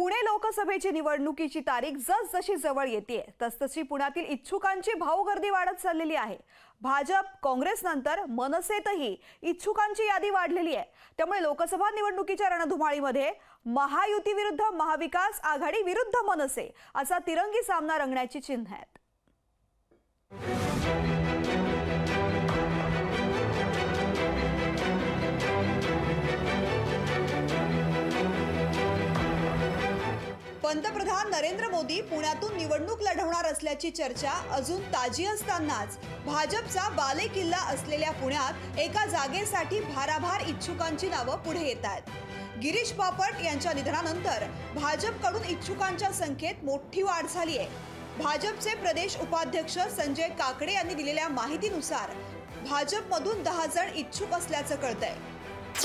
पुणे लोकसभेची निवडणुकीची तारीख जसजशी जवळ येते तसतशी पुण्यातील इच्छुकांची भाऊगर्दी वाढत चाललेली आहे। भाजप काँग्रेस नंतर मनसेतही इच्छुकांची यादी वाढलेली आहे। त्यामुळे लोकसभा निवडणुकीच्या रणधुमाळीमध्ये महायुती विरुद्ध महाविकास आघाडी विरुद्ध मनसे असा तिरंगी सामना रंगण्याची चिन्ह आहेत। पंतप्रधान नरेंद्र मोदी पुण्यातून निवडणूक लढवणार असल्याची चर्चा अजून ताजी असतानाच भाजपचा बालेकिल्ला असलेल्या पुण्यात एका जागेसाठी भाराभार इच्छुकांची नावं पुढे येत आहेत। गिरीश बापट यांच्या निधनानंतर भाजपकडून इच्छुकांच्या संख्येत मोठी वाढ झाली आहे। भाजपचे प्रदेश उपाध्यक्ष संजय काकडे यांनी दिलेल्या माहितीनुसार भाजपमधून 10 जण इच्छुक असल्याचं कळतंय।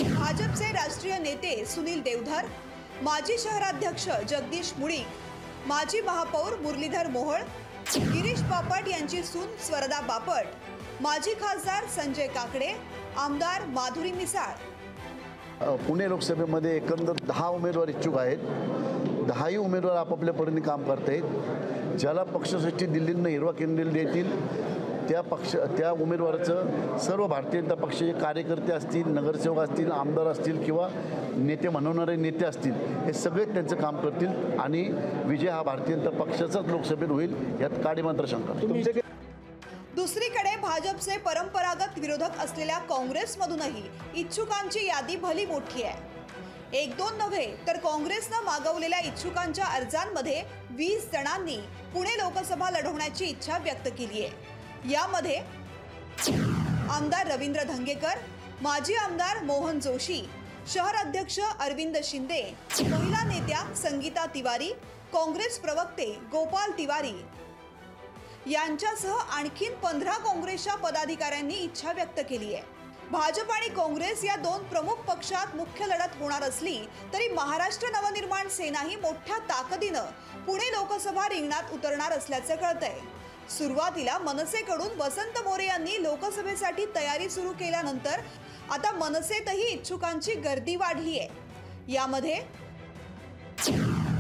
भाजपचे राष्ट्रीय नेते सुनील देवधर, माजी शहराध्यक्ष जगदीश मुळीक, माजी महापौर मुरलीधर मोहोळ, गिरीश बापट यांची सून स्वरदा बापट, माजी खासदार संजय काकडे, आमदार माधुरी मिसाळ। पुणे लोकसभेमध्ये एकंदर 10 उमेदवार इच्छुक आहेत। 10ही उमेदवार आपापल्या परीने काम करतात। ज्याला पक्षश्रेष्ठी दिल्लीनं हिरवा कंदील देतील त्या उमेदवाराचं सर्व भारतीय जनता पक्षाचे कार्यकर्ते असतील, नगरसेवक असतील, आमदार असतील किंवा नेते म्हणवणारे नेते असतील, हे सगळे त्यांचं काम करतील आणि विजय हा भारतीय जनता पक्षाचाच लोकसभेत होईल यात काडी मात्र शंका नाही। दुसरीकडे भाजपचे परंपरागत विरोधक असलेल्या काँग्रेसमधूनही इच्छुकांची यादी भली मोठी आहे। 1-2 नव्हे तर काँग्रेसनं मागवलेल्या इच्छुकांच्या अर्जांमध्ये 20 जणांनी पुणे लोकसभा लढवण्याची इच्छा व्यक्त केली आहे। यामध्ये आमदार रवींद्र धंगेकर, माजी आमदार मोहन जोशी, शहर अध्यक्ष अरविंद शिंदे, महिला नेत्या संगीता तिवारी, काँग्रेस प्रवक्ते गोपाल तिवारी यांच्यासह आणखीन 15 काँग्रेसच्या पदाधिकाऱ्यांनी इच्छा व्यक्त केली आहे। भाजप आणि काँग्रेस या 2 प्रमुख पक्षात मुख्य लढत होणार असली तरी महाराष्ट्र नवनिर्माण सेनाही मोठ्या ताकदीनं पुणे लोकसभा रिंगणात उतरणार असल्याचं कळतंय। सुरुवातीला मनसेकडून वसंत मोरे यांनी लोकसभेसाठी तयारी सुरू केल्यानंतर आता मनसेतही इच्छुकांची गर्दी वाढली आहे। यामध्ये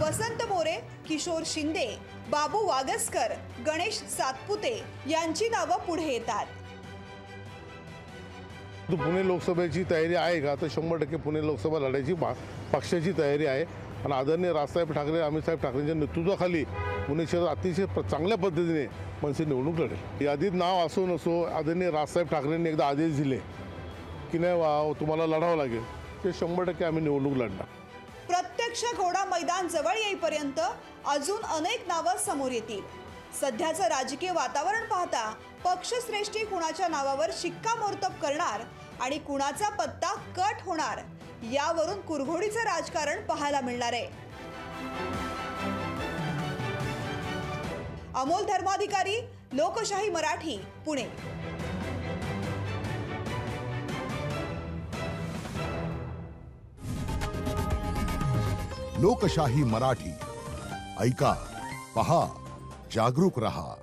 वसंत मोरे, किशोर शिंदे, बाबू वागसकर, गणेश सातपुते यांची नावं पुढे येतात। पुणे लोकसभेची तयारी आहे का? तर 100% पुणे लोकसभा लढायची पक्षाची तयारी आहे आणि आदरणीय राजसाहेब ठाकरे, अमितसाहेब ठाकरेंच्या नेतृत्वाखाली पुणे शहर अतिशय चांगल्या पद्धतीने मनसे निवडणूक लढेल। यादीत नाव असो नसो, आदरणीय राजसाहेब ठाकरेंनी एकदा आदेश दिले की नाही तुम्हाला लढावं लागेल, ते 100% आम्ही निवडणूक लढणार। प्रत्यक्ष घोडा मैदान जवळ येईपर्यंत अजून अनेक नावं समोर येतील। सध्याचं राजकीय वातावरण पाहता पक्षश्रेष्ठी कुणाच्या नावावर शिक्कामोर्तब करणार आणि कुणाचा पत्ता कट होणार यावरून कुरघोडीचं राजकारण पाहायला मिळणार आहे। अमोल धर्माधिकारी, लोकशाही मराठी, पुणे। लोकशाही मराठी ऐका, पहा, जागरूक रहा।